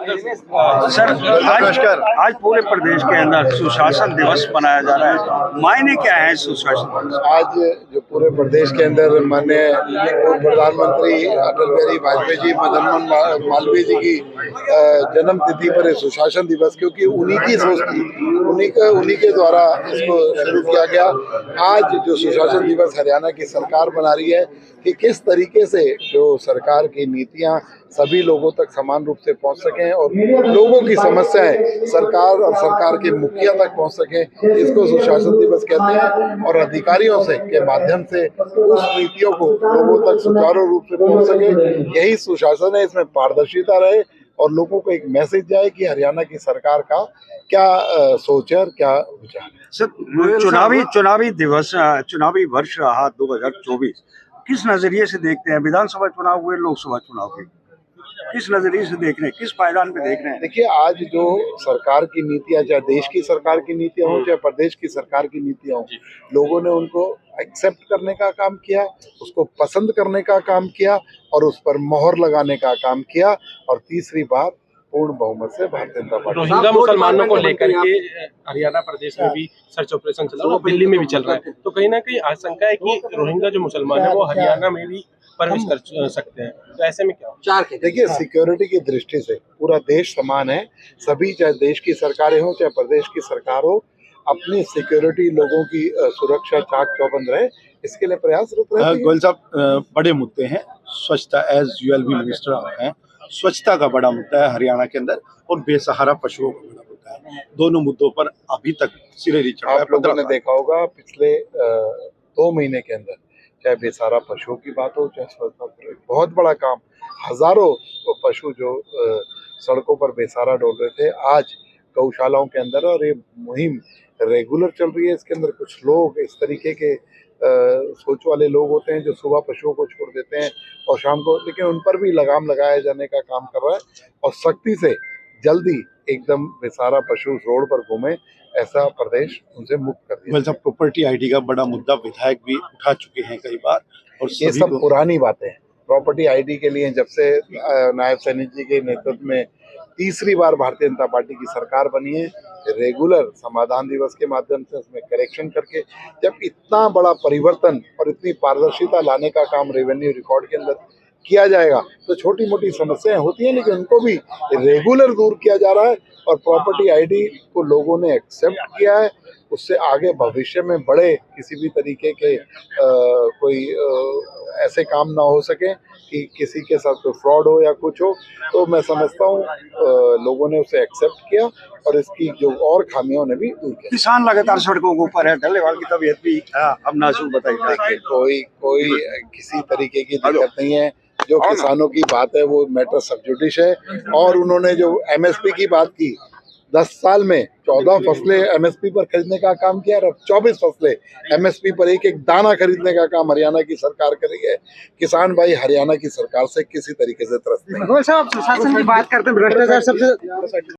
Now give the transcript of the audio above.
Sir आज पूरे प्रदेश के अंदर सुशासन दिवस मनाया जा रहा है, मायने क्या है सुशासन दिवस? आज जो पूरे प्रदेश के अंदर माननीय पूर्व प्रधानमंत्री अटल बिहारी वाजपेयी जी, मदन मोहन मालवीय जी की जन्म तिथि पर सुशासन दिवस, क्योंकि उन्हीं की सोच थी, उन्हीं के द्वारा इसको शुरू किया गया। आज जो सुशासन दिवस हरियाणा की सरकार बना रही है कि किस तरीके से जो सरकार की नीतियां सभी लोगों तक समान रूप से पहुंच सकें और लोगों की समस्याएं सरकार और सरकार के मुखिया तक पहुंच सकें, इसको सुशासन दिवस कहते हैं। और अधिकारियों से के माध्यम से उस नीतियों को लोगों तक सुचारू रूप से पहुंच सके, यही सुशासन है। इसमें पारदर्शिता रहे और लोगों को एक मैसेज जाए कि हरियाणा की सरकार का क्या सोच है और क्या विचार है। सर, चुनावी वर्ष रहा 2024, किस नजरिए से देखते हैं? विधानसभा चुनाव हुए, लोकसभा चुनाव हुए, किस नजरिए से देख रहे हैं, किस पायदान पे देख रहे हैं? देखिए, आज जो सरकार की नीतियां, चाहे देश की सरकार की नीतियां हो चाहे प्रदेश की सरकार की नीतियां हो, लोगों ने उनको एक्सेप्ट करने का काम किया, उसको पसंद करने का काम किया और उस पर मोहर लगाने का काम किया और तीसरी बार पूर्ण बहुमत से भारतीय जनता पार्टी। रोहिंग्या मुसलमानों को लेकर के हरियाणा प्रदेश में भी सर्च ऑपरेशन चल रहा है, दिल्ली में भी चल रहा है, तो कहीं ना कहीं आशंका है कि रोहिंग्या जो मुसलमान है वो हरियाणा में भी प्रवेश कर सकते हैं, तो ऐसे में क्या? देखिए, सिक्योरिटी की दृष्टि से पूरा देश समान है। सभी, चाहे देश की सरकारें हो चाहे प्रदेश की सरकार हो, अपनी सिक्योरिटी, लोगों की सुरक्षा चाक चौबंद रहे, इसके लिए प्रयासरत रहती है। गोयल साहब, बड़े मुद्दे हैं। स्वच्छता, एज यूएलबी मिनिस्टर हैं, स्वच्छता का बड़ा मुद्दा है हरियाणा के अंदर और बेसहारा पशुओं का बड़ा मुद्दा है। दोनों मुद्दों पर अभी तक सिरे नहीं चढ़ा है। आप लोगों ने देखा होगा पिछले 2 महीने के अंदर, चाहे बेसहारा पशुओं की बात हो चाहे स्वच्छता, बहुत बड़ा काम, हजारों पशु जो सड़कों पर बेसहारा डोल रहे थे, आज गौशालाओं के अंदर, और ये मुहिम रेगुलर चल रही है। इसके अंदर कुछ लोग इस तरीके के सोच वाले लोग होते हैं जो सुबह पशुओं को छोड़ देते हैं और शाम को, लेकिन उन पर भी लगाम लगाए जाने का काम कर रहा है और सख्ती से जल्दी एकदम बेसहारा पशु रोड पर घूमे, ऐसा प्रदेश उनसे मुक्त कर दिया। गोयल साहब, प्रॉपर्टी आईडी का बड़ा मुद्दा विधायक भी उठा चुके हैं कई बार, और ये सब पुरानी बातें हैं। प्रॉपर्टी आईडी के लिए जब से नायब सैनी जी के नेतृत्व में तीसरी बार भारतीय जनता पार्टी की सरकार बनी है, रेगुलर समाधान दिवस के माध्यम से उसमें करेक्शन करके, जब इतना बड़ा परिवर्तन और इतनी पारदर्शिता लाने का काम रेवेन्यू रिकॉर्ड के अंदर किया जाएगा, तो छोटी मोटी समस्याएं होती हैं लेकिन उनको भी रेगुलर दूर किया जा रहा है। और प्रॉपर्टी आईडी को लोगों ने एक्सेप्ट किया है, उससे आगे भविष्य में बड़े किसी भी तरीके के कोई ऐसे काम ना हो सके कि किसी के साथ कोई फ्रॉड हो या कुछ हो। तो मैं समझता हूँ लोगों ने उसे एक्सेप्ट किया और इसकी जो और खामियों ने भी दूर किया। किसान लगातार सड़कों के ऊपर है, डल्लेवाल की तबीयत भी अब नाजुक बताइए। कोई किसी तरीके की दिक्कत नहीं है। जो किसानों की बात है वो मैटर सब जुडिश है। और उन्होंने जो एमएसपी की बात की, 10 साल में 14 फसलें एमएसपी पर खरीदने का काम किया और 24 फसलें एमएसपी पर एक एक दाना खरीदने का काम हरियाणा की सरकार कर रही है। किसान भाई हरियाणा की सरकार से किसी तरीके से त्रस्त नहीं। साहब, प्रशासन की बात करते हैं, भ्रष्टाचार सबसे